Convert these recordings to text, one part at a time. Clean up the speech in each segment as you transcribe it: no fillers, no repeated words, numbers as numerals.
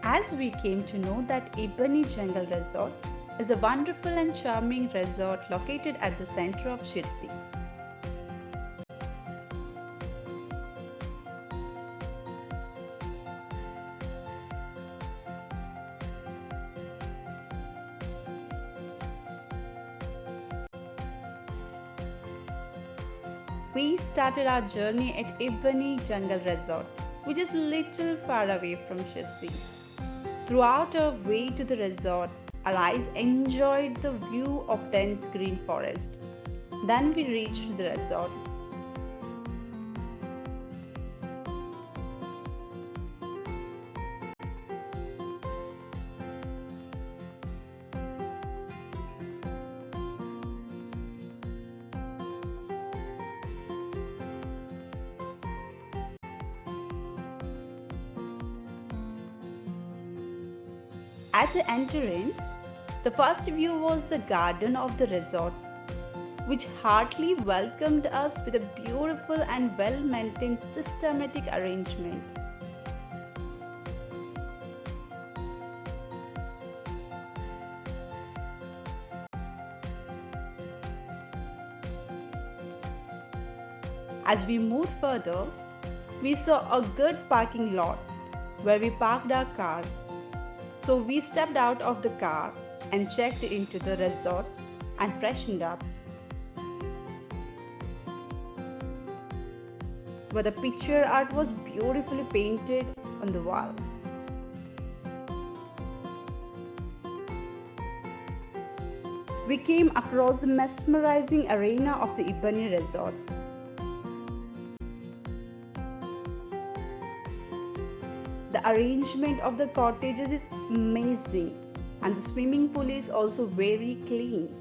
as we came to know that Ibbani Jungle Resort is a wonderful and charming resort located at the center of Sirsi. We started our journey at Ibbani Jungle Resort, which is little far away from Sirsi. Throughout our way to the resort, our eyes enjoyed the view of dense green forest. Then we reached the resort. At the entrance, the first view was the garden of the resort, which heartily welcomed us with a beautiful and well-maintained systematic arrangement. As we moved further, we saw a good parking lot where we parked our car. So we stepped out of the car and checked into the resort and freshened up. Where the picture art was beautifully painted on the wall. We came across the mesmerizing arena of the Ibbani resort. The arrangement of the cottages is amazing and the swimming pool is also very clean.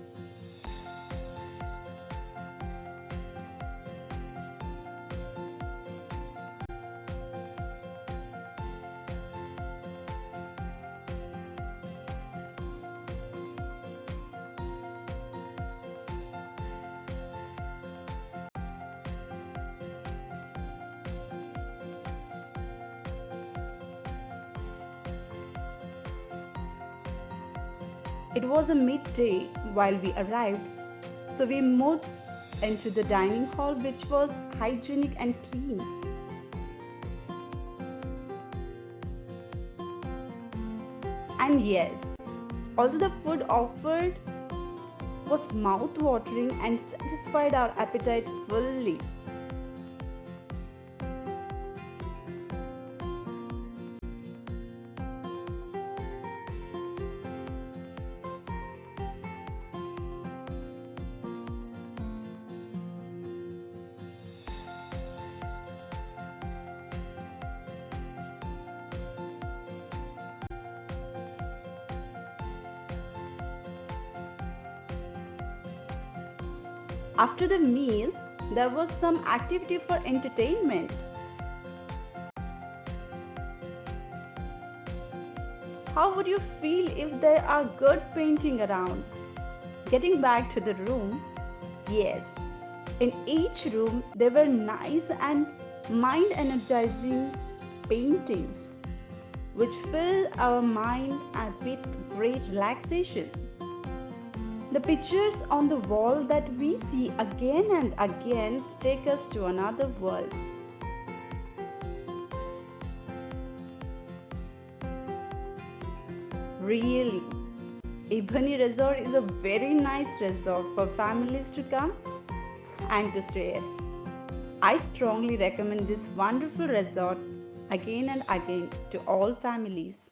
It was a midday while we arrived, so we moved into the dining hall, which was hygienic and clean. And yes, also the food offered was mouth-watering and satisfied our appetite fully. After the meal, there was some activity for entertainment. How would you feel if there are good painting around? Getting back to the room, yes, in each room there were nice and mind-energizing paintings which fill our mind with great relaxation. The pictures on the wall that we see again and again take us to another world. Really, Ibbani Resort is a very nice resort for families to come and to stay at. I strongly recommend this wonderful resort again and again to all families.